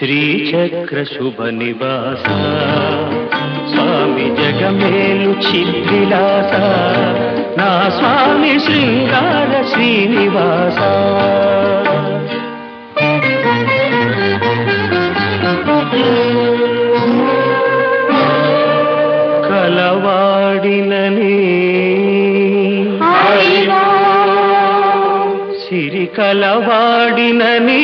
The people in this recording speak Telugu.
శ్రీచక్ర శుభ నివాస స్వామి జగమేలు చిద్విలాస నా స్వామి శృంగార శ్రీనివాస కలవాడినని సిరి కలవాడినని